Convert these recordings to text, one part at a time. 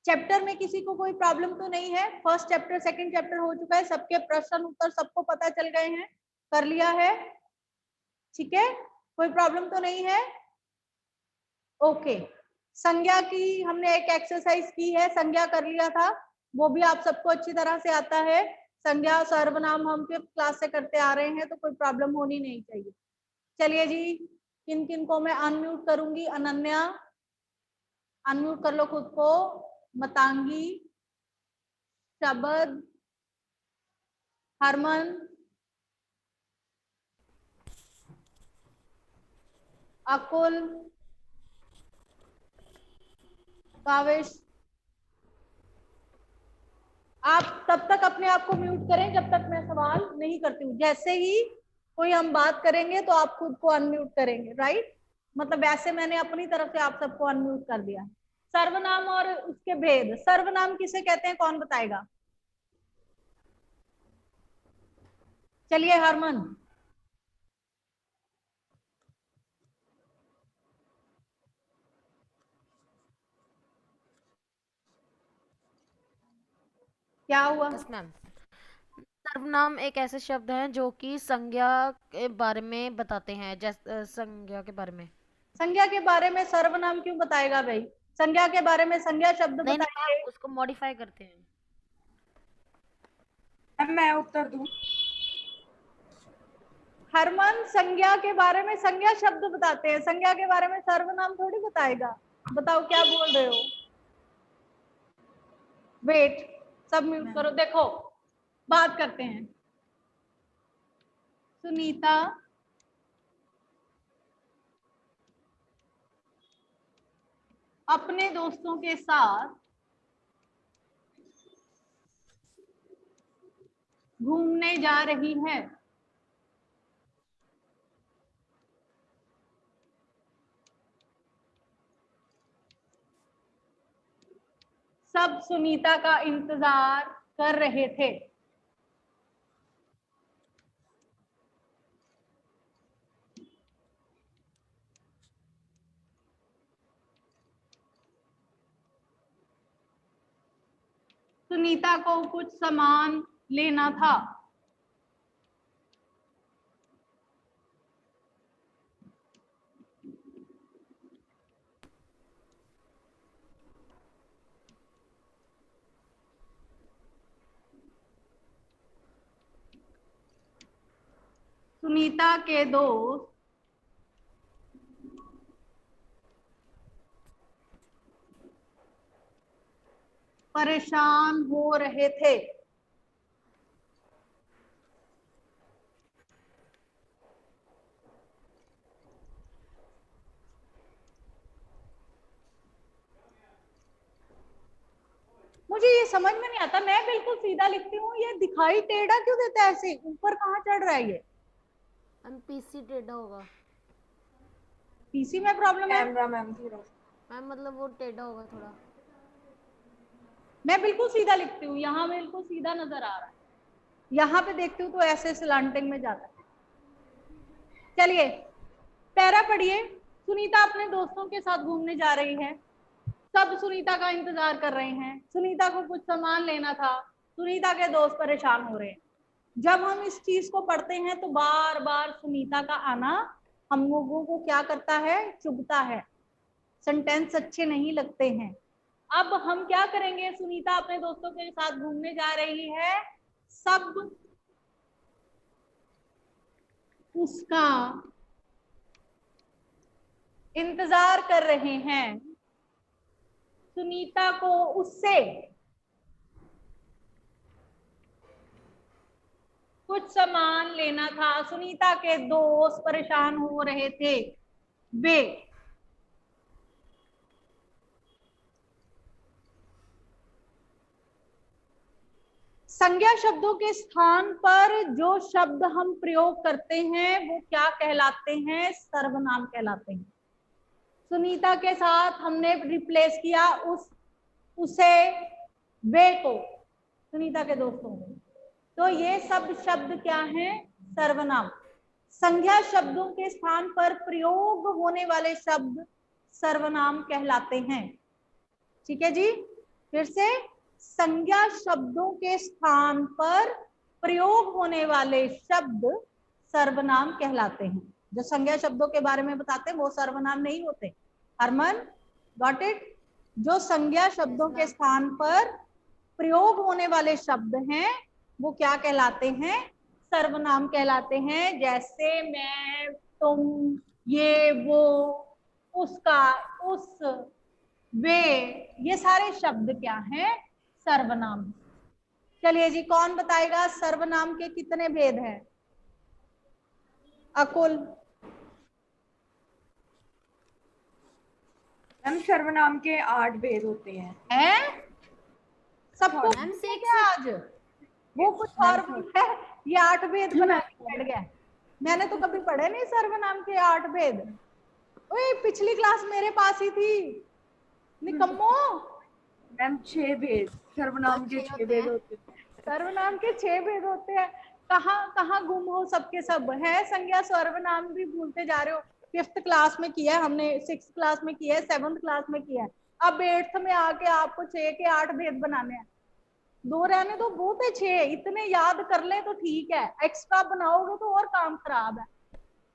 Chapter में किसी को कोई प्रॉब्लम तो नहीं है? फर्स्ट चैप्टर सेकंड चैप्टर हो चुका है, सबके प्रश्न उत्तर सबको पता चल गए हैं, कर लिया है? ठीक है, कोई प्रॉब्लम तो नहीं है? ओके, संज्ञा की हमने एक एक्सरसाइज की है, संज्ञा कर लिया था, वो भी आप सबको अच्छी तरह से आता है। संज्ञा सर्वनाम हम 5th क्लास से करते आ रहे हैं, तो कोई प्रॉब्लम होनी नहीं चाहिए। चलिए जी, किन किन को मैं अनम्यूट करूंगी? अनन्या अनम्यूट कर लो खुद को, मतांगी, शबद, हरमन, अकुल, काविश। आप तब तक अपने आप को म्यूट करें जब तक मैं सवाल नहीं करती हूँ। जैसे ही कोई हम बात करेंगे तो आप खुद को अनम्यूट करेंगे, राइट? मतलब वैसे मैंने अपनी तरफ से आप सबको अनम्यूट कर दिया। सर्वनाम और उसके भेद, सर्वनाम किसे कहते हैं, कौन बताएगा? चलिए हरमन। क्या हुआ? Yes ma'am. सर्वनाम एक ऐसे शब्द हैं जो कि संज्ञा के बारे में बताते हैं, जैसे संज्ञा के बारे में। संज्ञा के बारे में सर्वनाम क्यों बताएगा भाई? संज्ञा के बारे में संज्ञा शब्द नहीं नहीं बताइए। मैम, उसको मॉडिफाई करते हैं। अब मैं उत्तर दूं? हरमन, संज्ञा के बारे में संज्ञा शब्द बताते हैं, संज्ञा के बारे में सर्वनाम थोड़ी बताएगा। बताओ क्या बोल रहे हो? वेट, सब म्यूट करो। देखो, बात करते हैं। सुनीता अपने दोस्तों के साथ घूमने जा रही है। सब सुनीता का इंतजार कर रहे थे। सुनीता को कुछ सामान लेना था। सुनीता के दोस्त परेशान हो रहे थे। मुझे ये समझ में नहीं आता, मैं बिल्कुल सीधा लिखती हूँ, ये दिखाई टेढ़ा क्यों देता है? ऐसे ऊपर कहाँ चढ़ रहा है ये? मैम पीसी टेढ़ा होगा। पीसी में प्रॉब्लम है? कैमरा मैम थोड़ा। मैम मतलब वो टेढ़ा होगा थोड़ा। मैं बिल्कुल सीधा लिखती हूँ, यहाँ बिल्कुल सीधा नजर आ रहा है, यहाँ पे देखती हूँ तो ऐसे स्लांटिंग में जाता है। चलिए पैरा पढ़िए। सुनीता अपने दोस्तों के साथ घूमने जा रही है, सब सुनीता का इंतजार कर रहे हैं, सुनीता को कुछ सामान लेना था, सुनीता के दोस्त परेशान हो रहे हैं। जब हम इस चीज को पढ़ते हैं तो बार बार सुनीता का आना हम लोगों को क्या करता है? चुभता है, सेंटेंस अच्छे नहीं लगते हैं। अब हम क्या करेंगे? सुनीता अपने दोस्तों के साथ घूमने जा रही है, सब उसका इंतजार कर रहे हैं। सुनीता को उससे कुछ सामान लेना था, सुनीता के दोस्त परेशान हो रहे थे। वे संज्ञा शब्दों के स्थान पर जो शब्द हम प्रयोग करते हैं वो क्या कहलाते हैं? सर्वनाम कहलाते हैं। सुनीता के साथ हमने रिप्लेस किया उसे, वे को, सुनीता के दोस्तों को, तो ये सब शब्द क्या हैं? सर्वनाम। संज्ञा शब्दों के स्थान पर प्रयोग होने वाले शब्द सर्वनाम कहलाते हैं। ठीक है जी? फिर से, संज्ञा शब्दों के स्थान पर प्रयोग होने वाले शब्द सर्वनाम कहलाते हैं। जो संज्ञा शब्दों के बारे में बताते हैं वो सर्वनाम नहीं होते। Harman, got it? जो संज्ञा शब्दों के स्थान पर प्रयोग होने वाले शब्द हैं वो क्या कहलाते हैं? सर्वनाम कहलाते हैं। जैसे मैं, तुम, ये, वो, उसका, उस, वे, ये सारे शब्द क्या हैं? सर्वनाम। चलिए जी, कौन बताएगा सर्वनाम के कितने भेद हैं? अकुल। मैम सर्वनाम के 8 भेद होते हैं। सबको मैम क्या आज वो कुछ और है, ये 8 भेद बना के बैठ गया। मैंने तो कभी पढ़े नहीं सर्वनाम के 8 भेद। ओए, पिछली क्लास मेरे पास ही थी निकम्मो। मैम 6 भेद, सर्वनाम के 6 भेद होते हैं। सर्वनाम के 6 भेद होते हैं। कहाँ कहाँ गुम हो सबके सब है? संज्ञा सर्वनाम भी भूलते जा रहे हो। 5th क्लास में किया है हमने, 6th क्लास में किया है, 7th क्लास में किया है। अब 8th में आके आपको 6 के 8 भेद बनाने हैं। 2 रहने तो बहुत है, 6 इतने याद कर ले तो ठीक है, एक्स्ट्रा बनाओगे तो और काम खराब है।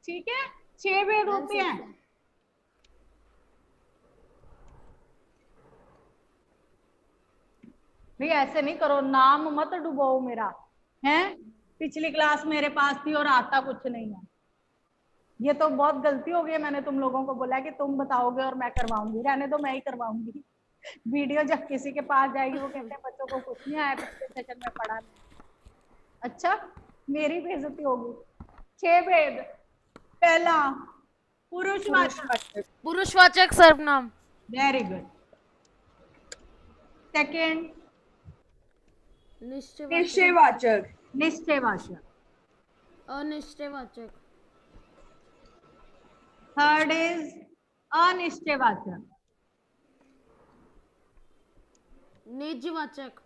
ठीक है, 6 भेद होते हैं। भाई ऐसे नहीं करो, नाम मत डुबाओ मेरा। है, पिछली क्लास मेरे पास थी और आता कुछ नहीं है। ये तो बहुत गलती हो गई। मैंने तुम लोगों को बोला कि तुम बताओगे और मैं करवाऊंगी। रहने दो, मैं ही करवाऊंगी। वीडियो जब किसी के पास जाएगी वो कहते हैं बच्चों को कुछ नहीं आया, पिछले सेशन में पढ़ा नहीं। अच्छा, मेरी बेइज्जती होगी। 6 भेद। पहला, पुरुषवाचक। पुरुषवाचक सर्वनाम। Very good. सेकेंड, निश्चयवाचक। निश्चयवाचक। अनिश्चयवाचक। थर्ड इज अनिश्चयवाचक। निजवाचक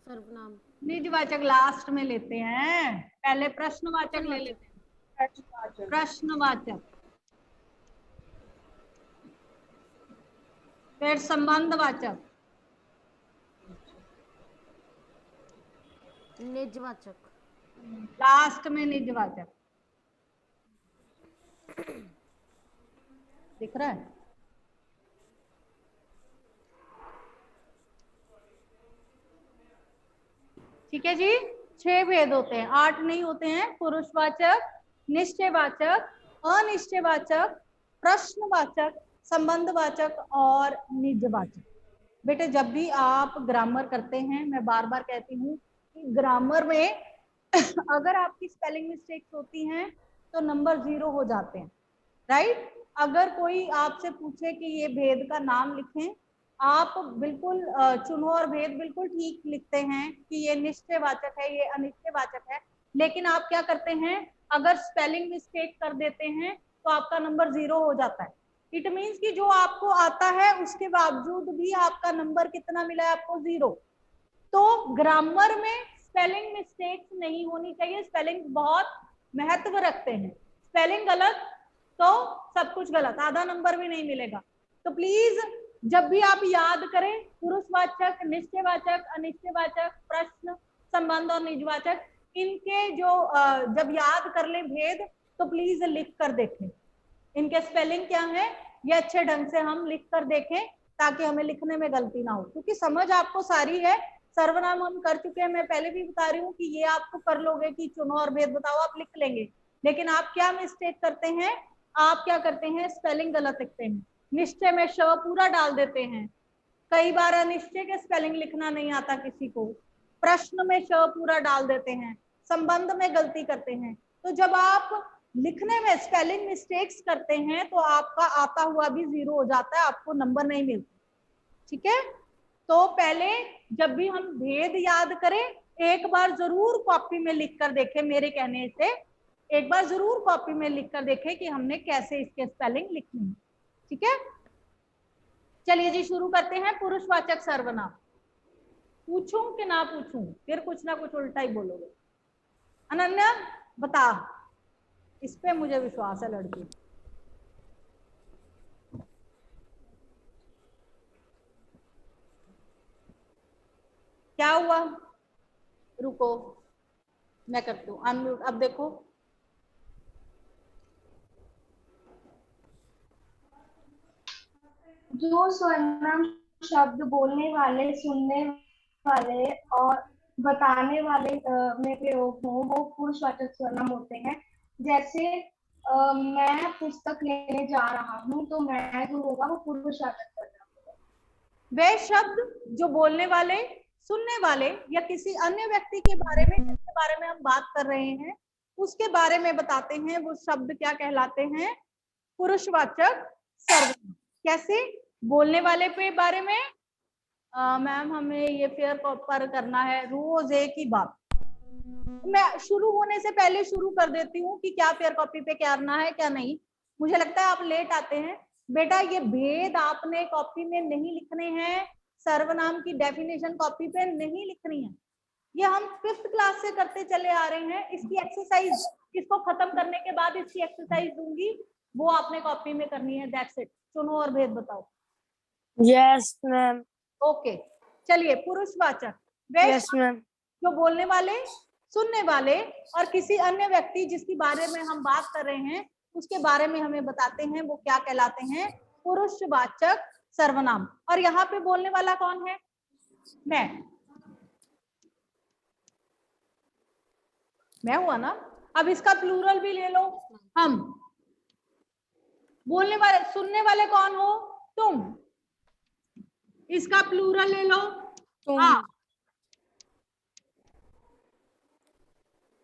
सर्वनाम। निजवाचक लास्ट में लेते हैं, पहले प्रश्नवाचक ले लेते हैं। प्रश्नवाचक, फिर संबंधवाचक, निजवाचक, लास्ट में निजवाचक। दिख रहा है? ठीक है जी, 6 भेद होते हैं, 8 नहीं होते हैं। पुरुषवाचक, निश्चयवाचक, अनिश्चयवाचक, प्रश्नवाचक, संबंधवाचक और निजवाचक। बेटे जब भी आप ग्रामर करते हैं, मैं बार बार कहती हूँ कि ग्रामर में अगर आपकी स्पेलिंग मिस्टेक्स होती हैं तो नंबर 0 हो जाते हैं, राइट? अगर कोई आपसे पूछे कि ये भेद का नाम लिखें, आप बिल्कुल चुनो और भेद बिल्कुल ठीक लिखते हैं कि ये निश्चयवाचक है, ये अनिश्चयवाचक है। लेकिन आप क्या करते हैं, अगर स्पेलिंग मिस्टेक कर देते हैं तो आपका नंबर 0 हो जाता है। इट मीन्स कि जो आपको आता है उसके बावजूद भी आपका नंबर कितना मिला है आपको? 0। तो ग्रामर में स्पेलिंग मिस्टेक्स नहीं होनी चाहिए। स्पेलिंग बहुत महत्व रखते हैं। स्पेलिंग गलत तो सब कुछ गलत, आधा नंबर भी नहीं मिलेगा। तो प्लीज जब भी आप याद करें, पुरुषवाचक, निश्चयवाचक, अनिश्चयवाचक, प्रश्न, संबंध और निजवाचक, इनके जो जब याद कर लें भेद तो प्लीज लिख कर देखें इनके स्पेलिंग क्या है, ये अच्छे ढंग से हम लिख कर देखें ताकि हमें लिखने में गलती ना हो। क्योंकि समझ आपको सारी है, सर्वनाम हम कर चुके हैं। मैं पहले भी बता रही हूँ कि ये आपको कर लोगे कि चुनो और भेद बताओ, आप लिख लेंगे। लेकिन आप क्या मिस्टेक करते हैं, आप क्या करते हैं, स्पेलिंग गलत लिखते हैं। निश्चय में श पूरा डाल देते हैं। कई बार अनिश्चय के स्पेलिंग लिखना नहीं आता किसी को। प्रश्न में श पूरा डाल देते हैं। संबंध में गलती करते हैं। तो जब आप लिखने में स्पेलिंग मिस्टेक्स करते हैं तो आपका आता हुआ भी 0 हो जाता है, आपको नंबर नहीं मिलता। ठीक है, तो पहले जब भी हम भेद याद करें एक बार जरूर कॉपी में लिख कर देखें। मेरे कहने से एक बार जरूर कॉपी में लिख कर देखें कि हमने कैसे इसके स्पेलिंग लिखनी है। ठीक है, चलिए जी शुरू करते हैं। पुरुषवाचक सर्वनाम। पूछूं कि ना पूछूं? फिर कुछ ना कुछ उल्टा ही बोलोगे। अनन्या बता, इस पे मुझे विश्वास है लड़की। क्या हुआ? रुको, मैं करती हूँ अनम्यूट। अब देखो, जो सर्वनाम शब्द बोलने वाले, सुनने वाले और बताने वाले में प्रयोग हो वो पुरुषवाचक सर्वनाम होते हैं। जैसे मैं पुस्तक लेने जा रहा हूँ, तो मैं जो होगा वो पुरुषवाचक सर्वनाम होगा। वे शब्द जो बोलने वाले, सुनने वाले या किसी अन्य व्यक्ति के बारे में जिसके बारे में हम बात कर रहे हैं उसके बारे में बताते हैं, वो शब्द क्या कहलाते हैं? पुरुषवाचक सर्वनाम। कैसे? बोलने वाले के बारे में मैम हमें ये फेयर पर करना है रोज एक ही बात। मैं शुरू होने से पहले शुरू कर देती हूँ कि क्या फेयर कॉपी पे करना है क्या नहीं। मुझे लगता है आप लेट आते हैं। बेटा ये भेद आपने कॉपी में नहीं लिखने हैं, सर्वनाम की डेफिनेशन कॉपी पे नहीं लिखनी है। ये हम 5th क्लास से करते चले आ रहे हैं। इसकी एक्सरसाइज, इसको खत्म करने के बाद इसकी एक्सरसाइज दूंगी, वो आपने कॉपी में करनी है। That's it. सुनो और भेद बताओ। Yes ma'am. ओके, चलिए पुरुषवाचक वे यस मैम। जो बोलने वाले, सुनने वाले और किसी अन्य व्यक्ति जिसके बारे में हम बात कर रहे हैं उसके बारे में हमें बताते हैं, वो क्या कहलाते हैं? पुरुषवाचक सर्वनाम। और यहाँ पे बोलने वाला कौन है? मैं हुआ ना। अब इसका प्लूरल भी ले लो, हम। बोलने वाले, सुनने वाले कौन हो? तुम। इसका प्लूरल ले लो, आप।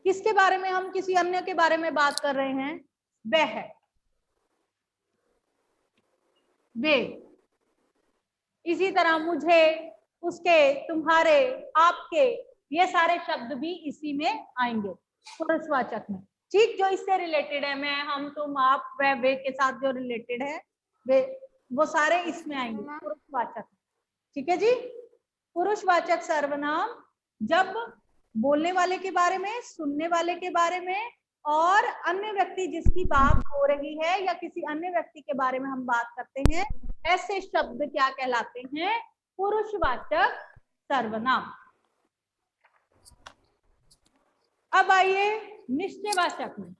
किसके बारे में? हम किसी अन्य के बारे में बात कर रहे हैं, वह, वे। इसी तरह मुझे, उसके, तुम्हारे, आपके, ये सारे शब्द भी इसी में आएंगे पुरुषवाचक में। ठीक, जो इससे रिलेटेड है, मैं, हम, तुम, आप, वह, वे के साथ जो रिलेटेड है वे, वो सारे इसमें आएंगे पुरुषवाचक। ठीक है जी। पुरुषवाचक सर्वनाम जब बोलने वाले के बारे में, सुनने वाले के बारे में और अन्य व्यक्ति जिसकी बात हो रही है या किसी अन्य व्यक्ति के बारे में हम बात करते हैं, ऐसे शब्द क्या कहलाते हैं? पुरुषवाचक सर्वनाम। अब आइए निश्चयवाचक में।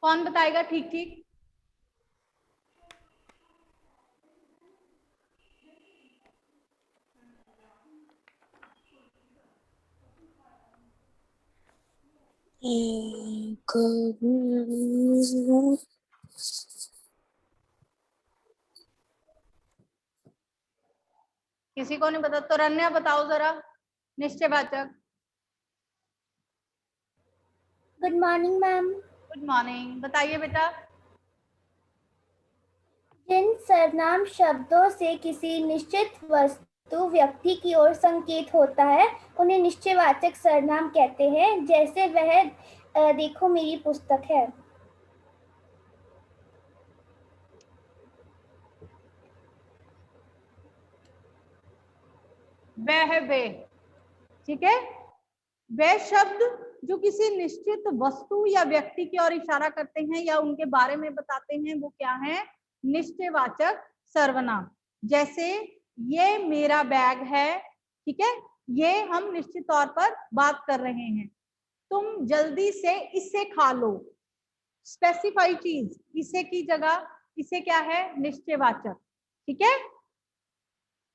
कौन बताएगा ठीक ठीक? किसी को नहीं पता तो रन्या बताओ जरा। निश्चयवाचक। Good morning ma'am. Good morning, बताइए बेटा। जिन सर्वनाम शब्दों से किसी निश्चित वस्तु, व्यक्ति की ओर संकेत होता है उन्हें निश्चयवाचक सर्वनाम कहते हैं। जैसे वह देखो मेरी पुस्तक है। वह, वे। ठीक है। वे शब्द जो किसी निश्चित वस्तु या व्यक्ति की ओर इशारा करते हैं या उनके बारे में बताते हैं, वो क्या है? निश्चयवाचक सर्वनाम। जैसे ये मेरा बैग है, ठीक है, ये हम निश्चित तौर पर बात कर रहे हैं। तुम जल्दी से इसे खा लो, स्पेसिफाई चीज, इसे की जगह इसे क्या है? निश्चयवाचक। ठीक है,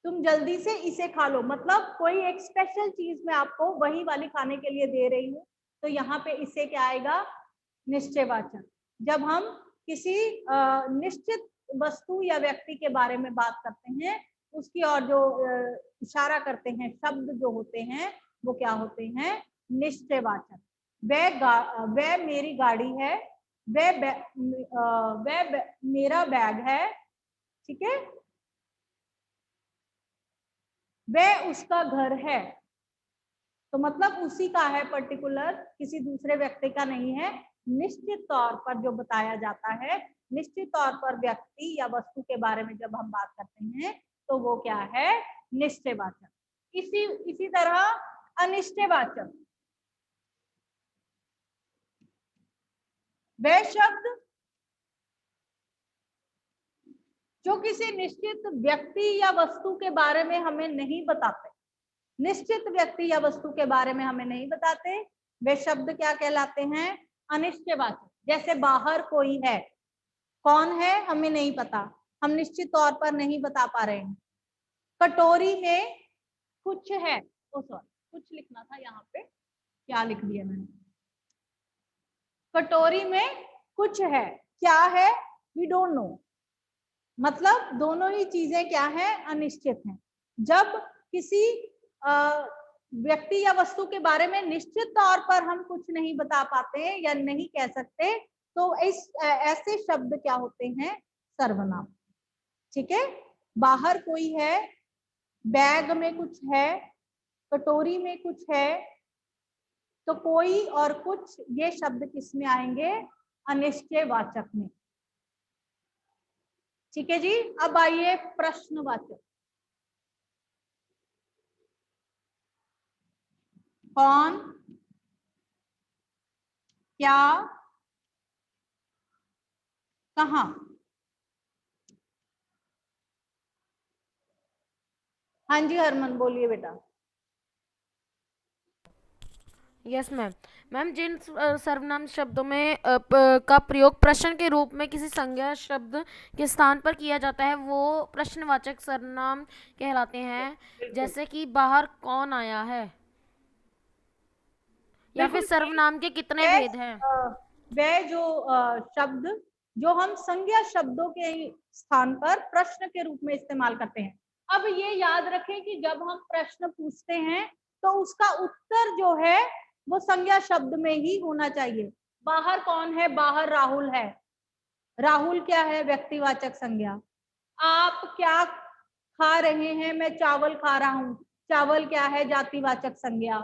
तुम जल्दी से इसे खा लो मतलब कोई एक स्पेशल चीज मैं आपको वही वाली खाने के लिए दे रही हूँ, तो यहाँ पे इसे क्या आएगा? निश्चयवाचक। जब हम किसी निश्चित वस्तु या व्यक्ति के बारे में बात करते हैं, उसकी ओर जो इशारा करते हैं शब्द जो होते हैं वो क्या होते हैं? निश्चयवाचक। वह मेरी गाड़ी है, वह मेरा बैग है, ठीक है, वह उसका घर है। तो मतलब उसी का है, पर्टिकुलर, किसी दूसरे व्यक्ति का नहीं है। निश्चित तौर पर जो बताया जाता है, निश्चित तौर पर व्यक्ति या वस्तु के बारे में जब हम बात करते हैं तो वो क्या है? निश्चयवाचक। इसी तरह अनिश्चयवाचक। वह शब्द जो किसी निश्चित व्यक्ति या वस्तु के बारे में हमें नहीं बताते, निश्चित व्यक्ति या वस्तु के बारे में हमें नहीं बताते, वे शब्द क्या कहलाते हैं? अनिश्चयवाचक। जैसे बाहर कोई है, कौन है हमें नहीं पता, हम निश्चित तौर पर नहीं बता पा रहे हैं। कटोरी में कुछ है, ओ सॉरी कुछ लिखना था, यहाँ पे क्या लिख दिया मैंने, कटोरी में कुछ है, क्या है? We don't know. मतलब दोनों ही चीजें क्या है? अनिश्चित हैं। जब किसी व्यक्ति या वस्तु के बारे में निश्चित तौर पर हम कुछ नहीं बता पाते या नहीं कह सकते, तो ऐसे शब्द क्या होते हैं? सर्वनाम। ठीक है, बाहर कोई है, बैग में कुछ है, कटोरी में कुछ है, तो कोई और कुछ ये शब्द किस में आएंगे? अनिश्चयवाचक में। ठीक है जी। अब आइए प्रश्नवाचक। कौन, क्या, कहां। हाँ जी हरमन बोलिए बेटा। Yes ma'am. मैम, जिन सर्वनाम शब्दों में का प्रयोग प्रश्न के रूप में किसी संज्ञा शब्द के स्थान पर किया जाता है वो प्रश्नवाचक सर्वनाम कहलाते हैं। जैसे कि बाहर कौन आया है, या फिर सर्वनाम के कितने भेद हैं? वे जो शब्द जो हम संज्ञा शब्दों के स्थान पर प्रश्न के रूप में इस्तेमाल करते हैं। अब ये याद रखें कि जब हम प्रश्न पूछते हैं तो उसका उत्तर जो है वो संज्ञा शब्द में ही होना चाहिए। बाहर कौन है? बाहर राहुल है। राहुल क्या है? व्यक्तिवाचक संज्ञा। आप क्या खा रहे हैं? मैं चावल खा रहा हूं। चावल क्या है? जातिवाचक संज्ञा।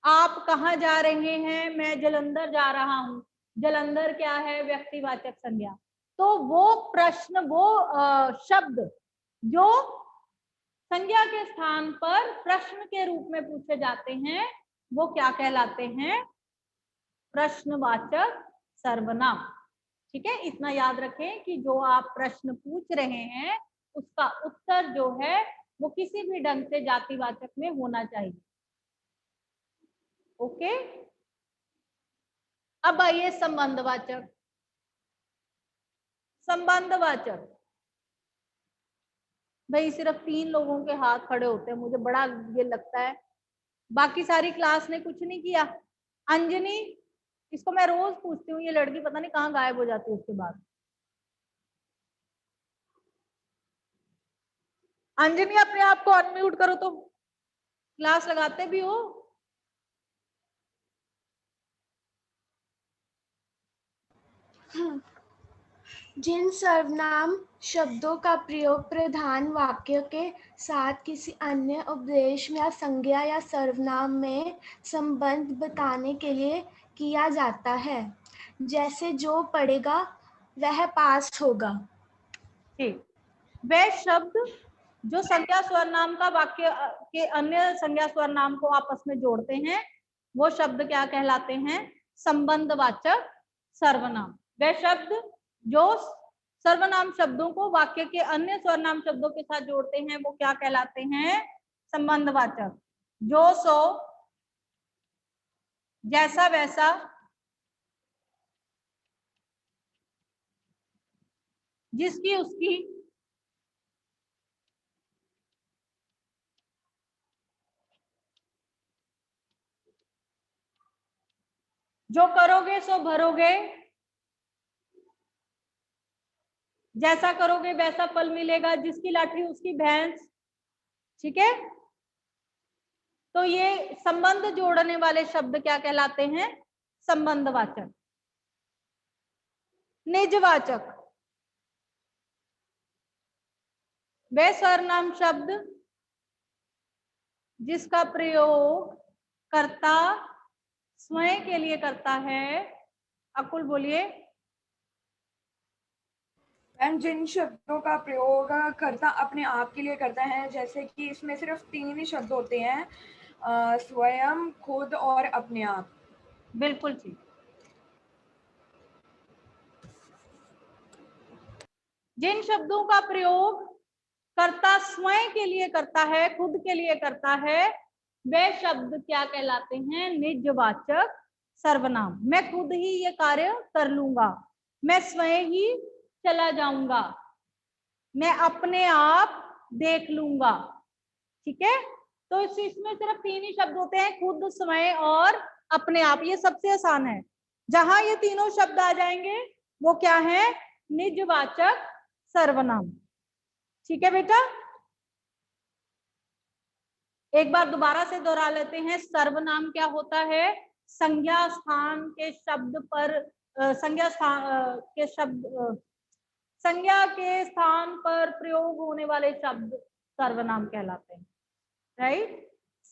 आप कहाँ जा रहे हैं? मैं जलंधर जा रहा हूँ। जलंधर क्या है? व्यक्तिवाचक संज्ञा। तो वो प्रश्न, वो शब्द जो संज्ञा के स्थान पर प्रश्न के रूप में पूछे जाते हैं वो क्या कहलाते हैं? प्रश्नवाचक सर्वनाम। ठीक है, इतना याद रखें कि जो आप प्रश्न पूछ रहे हैं उसका उत्तर जो है वो किसी भी ढंग से जातिवाचक में होना चाहिए। ओके। अब आइए संबंधवाचक। संबंधवाचक भाई सिर्फ 3 लोगों के हाथ खड़े होते हैं, मुझे बड़ा ये लगता है। बाकी सारी क्लास ने कुछ नहीं किया। अंजनी, इसको मैं रोज पूछती हूँ, ये लड़की पता नहीं कहाँ गायब हो जाती है उसके बाद। अंजनी अपने आप को अनम्यूट करो तो क्लास लगाते भी हो। जिन सर्वनाम शब्दों का प्रयोग प्रधान वाक्य के साथ किसी अन्य उपदेश या संज्ञा या सर्वनाम में संबंध बताने के लिए किया जाता है, जैसे जो पढ़ेगा वह पास होगा। ठीक, वह शब्द जो संज्ञा स्वरनाम का वाक्य के अन्य संज्ञा स्वरनाम को आपस में जोड़ते हैं वो शब्द क्या कहलाते हैं? संबंधवाचक सर्वनाम। वह शब्द जो सर्वनाम शब्दों को वाक्य के अन्य स्वरनाम शब्दों के साथ जोड़ते हैं वो क्या कहलाते हैं? संबंधवाचक। जो, सो, जैसा, वैसा, जिसकी, उसकी, जो करोगे सो भरोगे, जैसा करोगे वैसा फल मिलेगा, जिसकी लाठी उसकी भैंस। ठीक है, तो ये संबंध जोड़ने वाले शब्द क्या कहलाते हैं? संबंधवाचक। निजवाचक, वे सर्वनाम शब्द जिसका प्रयोग कर्ता स्वयं के लिए करता है। अकुल बोलिए। मैम, जिन शब्दों का प्रयोग कर्ता अपने आप के लिए करता है, जैसे कि इसमें सिर्फ 3 ही शब्द होते हैं, स्वयं, खुद और अपने आप। बिल्कुल ठीक। जिन शब्दों का प्रयोग कर्ता स्वयं के लिए करता है, खुद के लिए करता है, वे शब्द क्या कहलाते हैं? निजवाचक सर्वनाम। मैं खुद ही ये कार्य कर लूंगा, मैं स्वयं ही चला जाऊंगा, मैं अपने आप देख लूंगा। ठीक है, तो इसमें सिर्फ 3 ही शब्द होते हैं, खुद, स्वयं और अपने आप। ये सबसे आसान है। जहां ये तीनों शब्द आ जाएंगे वो क्या है? निजवाचक सर्वनाम। ठीक है बेटा, एक बार दोबारा से दोहरा लेते हैं। सर्वनाम क्या होता है? संज्ञा स्थान के शब्द पर संज्ञा स्थान के शब्द संज्ञा के स्थान पर प्रयोग होने वाले शब्द सर्वनाम कहलाते हैं। राइट।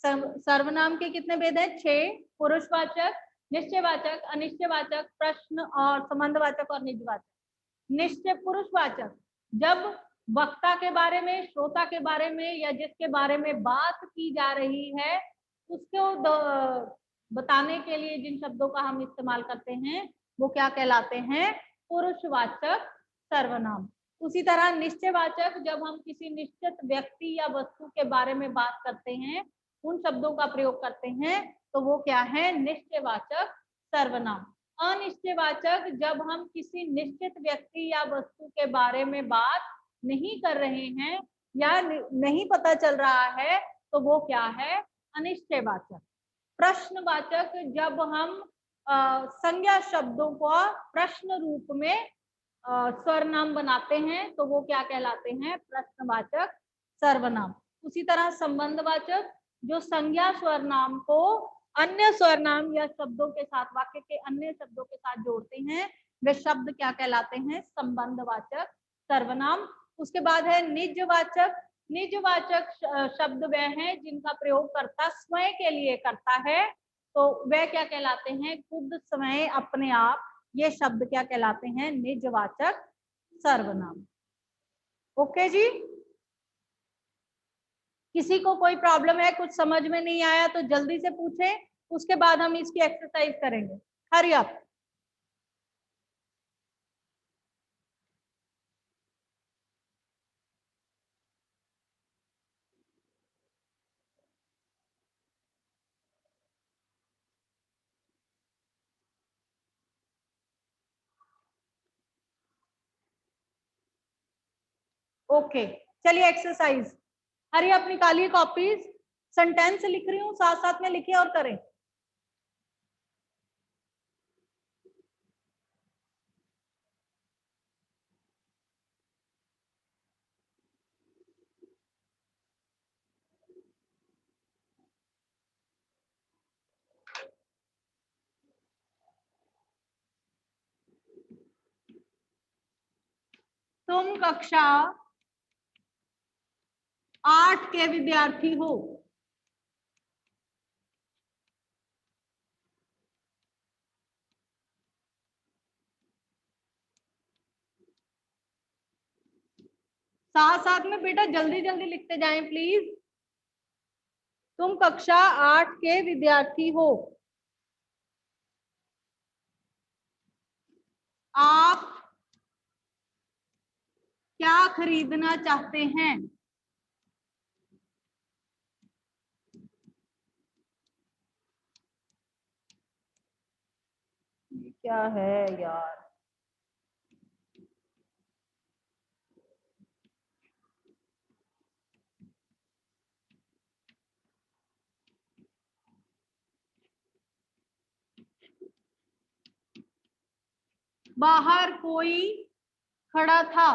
सर्वनाम के कितने भेद हैं? 6। पुरुषवाचक, निश्चयवाचक, अनिश्चयवाचक, प्रश्न और संबंधवाचक और निजवाचक। निश्चय पुरुषवाचक जब वक्ता के बारे में, श्रोता के बारे में या जिसके बारे में बात की जा रही है उसको बताने के लिए जिन शब्दों का हम इस्तेमाल करते हैं वो क्या कहलाते हैं? पुरुषवाचक सर्वनाम। उसी तरह निश्चयवाचक जब हम किसी निश्चित व्यक्ति या वस्तु के बारे में बात करते हैं, उन शब्दों का प्रयोग करते हैं, तो वो क्या है? निश्चयवाचक सर्वनाम। अनिश्चयवाचक जब हम किसी निश्चित व्यक्ति या वस्तु के बारे में बात नहीं कर रहे हैं या नहीं पता चल रहा है, तो वो क्या है? अनिश्चयवाचक। प्रश्नवाचक जब हम संज्ञा शब्दों को प्रश्न रूप में सर्वनाम बनाते हैं, तो वो क्या कहलाते हैं? प्रश्नवाचक सर्वनाम। उसी तरह संबंधवाचक जो संज्ञा सर्वनाम को अन्य सर्वनाम या शब्दों के साथ, वाक्य के अन्य शब्दों के साथ जोड़ते हैं, वे शब्द क्या कहलाते हैं? संबंधवाचक सर्वनाम। उसके बाद है निजवाचक। निजवाचक शब्द वह हैं जिनका प्रयोग कर्ता स्वयं के लिए करता है, तो वह क्या कहलाते हैं? खुद, स्वयं, अपने आप। ये शब्द क्या कहलाते हैं? निजवाचक सर्वनाम। ओके जी, किसी को कोई प्रॉब्लम है, कुछ समझ में नहीं आया तो जल्दी से पूछें, उसके बाद हम इसकी एक्सरसाइज करेंगे। Hurry up. ओके, चलिए एक्सरसाइज। हरी अप निकालिए कॉपीज। सेंटेंस लिख रही हूँ, साथ साथ में लिखिए और करें। तुम कक्षा 8 के विद्यार्थी हो। साथ साथ में बेटा जल्दी जल्दी लिखते जाएं प्लीज। तुम कक्षा 8 के विद्यार्थी हो। आप क्या खरीदना चाहते हैं? ये क्या है यार? बाहर कोई खड़ा था।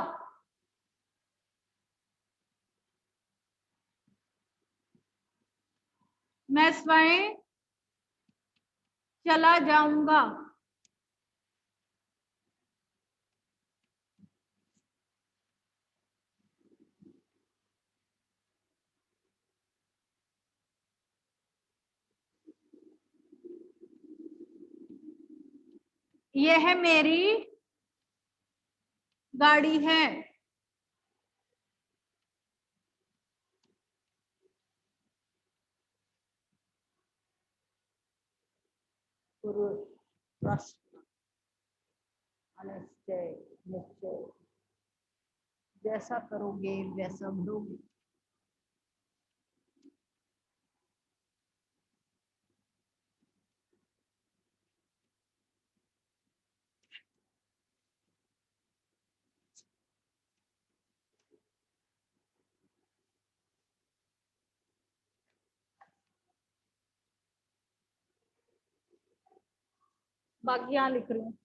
मैं स्वयं चला जाऊंगा। यह मेरी गाड़ी है। प्रश्न, अनिश्चय, निश्चय। जैसा करोगे वैसा भरोगे। बाकी यहाँ लिख रही हूँ।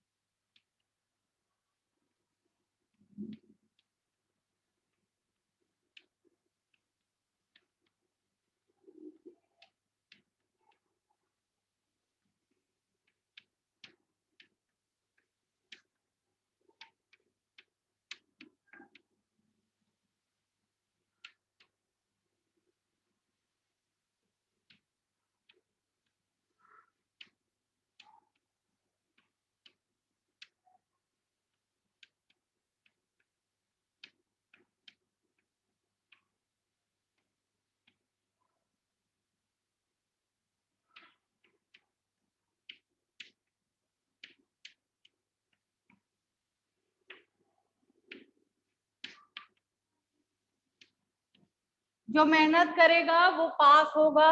जो मेहनत करेगा वो पास होगा,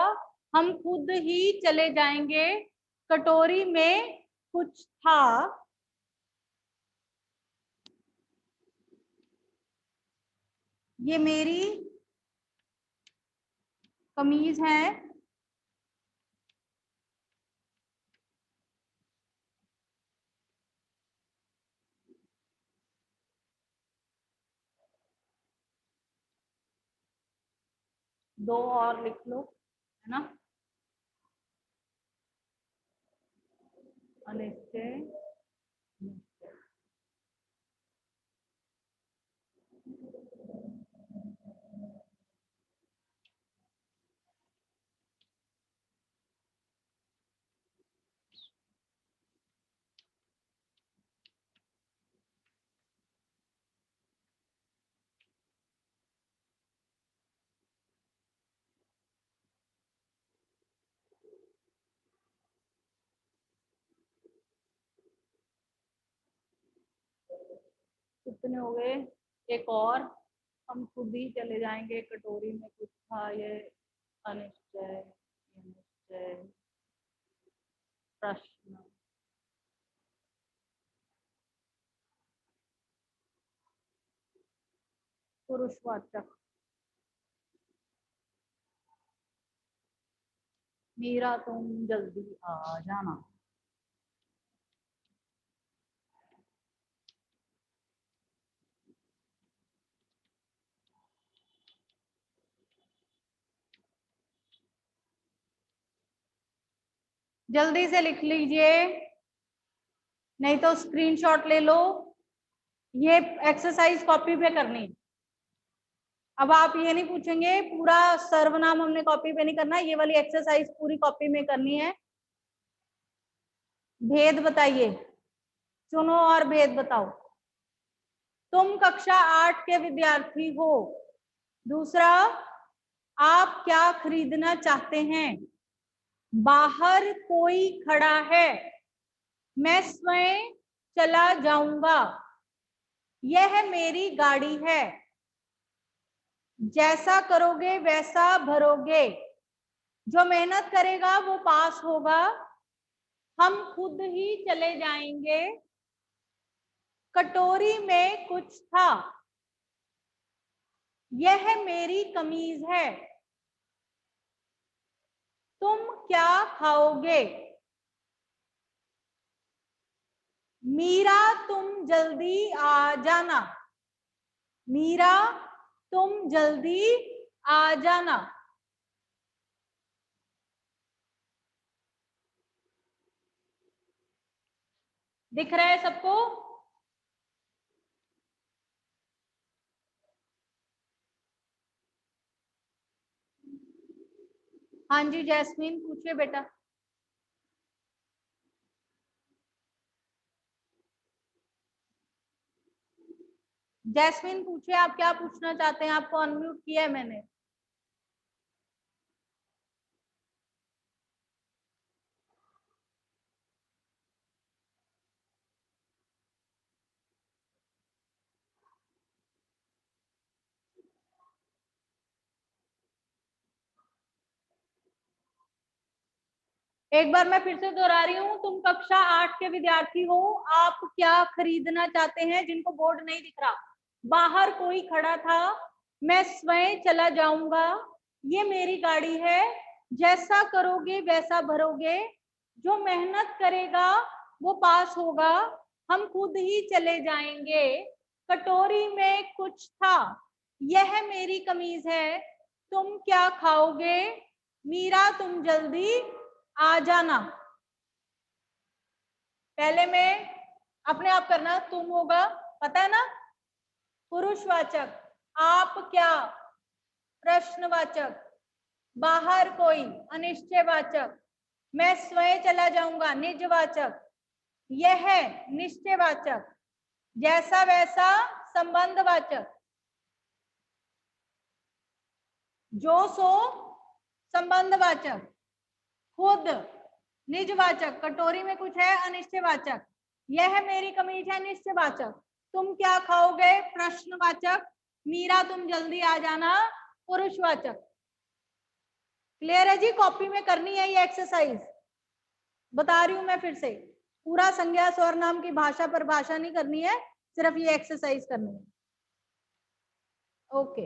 हम खुद ही चले जाएंगे, कटोरी में कुछ था। ये मेरी कमीज है, दो और लिख लो, है ना। अनिश्चय, कितने हो गए। एक और, हम खुद ही चले जाएंगे, कटोरी में कुछ था। ये अनिश्चय, अनिश्चय प्रश्न, पुरुषवाचक। मीरा तुम जल्दी आ जाना। जल्दी से लिख लीजिए, नहीं तो स्क्रीनशॉट ले लो। ये एक्सरसाइज कॉपी पे करनी है। अब आप ये नहीं पूछेंगे, पूरा सर्वनाम हमने कॉपी पे नहीं करना, ये वाली एक्सरसाइज पूरी कॉपी में करनी है। भेद बताइए, चुनो और भेद बताओ। तुम कक्षा 8 के विद्यार्थी हो। दूसरा, आप क्या खरीदना चाहते हैं। बाहर कोई खड़ा है, मैं स्वयं चला जाऊंगा, यह मेरी गाड़ी है। जैसा करोगे वैसा भरोगे, जो मेहनत करेगा वो पास होगा, हम खुद ही चले जाएंगे, कटोरी में कुछ था, यह मेरी कमीज है। तुम क्या खाओगे। मीरा तुम जल्दी आ जाना, मीरा तुम जल्दी आ जाना। दिख रहा है सबको। हाँ जी जैस्मीन पूछिए बेटा। जैस्मिन पूछिए, आप क्या पूछना चाहते हैं। आपको अनम्यूट किया है मैंने। एक बार मैं फिर से दोहरा रही हूँ, तुम कक्षा 8 के विद्यार्थी हो, आप क्या खरीदना चाहते हैं? जिनको बोर्ड नहीं दिख रहा, बाहर कोई खड़ा था, मैं स्वयं चला जाऊंगा, ये मेरी गाड़ी है, जैसा करोगे वैसा भरोगे, जो मेहनत करेगा वो पास होगा, हम खुद ही चले जाएंगे, कटोरी में कुछ था, यह मेरी कमीज है, तुम क्या खाओगे, मीरा तुम जल्दी आ जाना। पहले में अपने आप करना, तुम होगा, पता है ना, पुरुषवाचक, आप क्या प्रश्नवाचक, बाहर कोई अनिश्चयवाचक, मैं स्वयं चला जाऊंगा निजवाचक, यह निश्चयवाचक, जैसा वैसा संबंधवाचक, जो सो संबंधवाचक, खुद निजवाचक, कटोरी में कुछ है अनिश्चयवाचक, यह मेरी कमीज है निश्चयवाचक, तुम क्या खाओगे प्रश्नवाचक, मीरा तुम जल्दी आ जाना पुरुषवाचक। क्लियर है जी? कॉपी में करनी है ये एक्सरसाइज, बता रही हूं मैं फिर से, पूरा संज्ञा सर्वनाम की भाषा पर भाषा नहीं करनी है, सिर्फ ये एक्सरसाइज करनी है। ओके।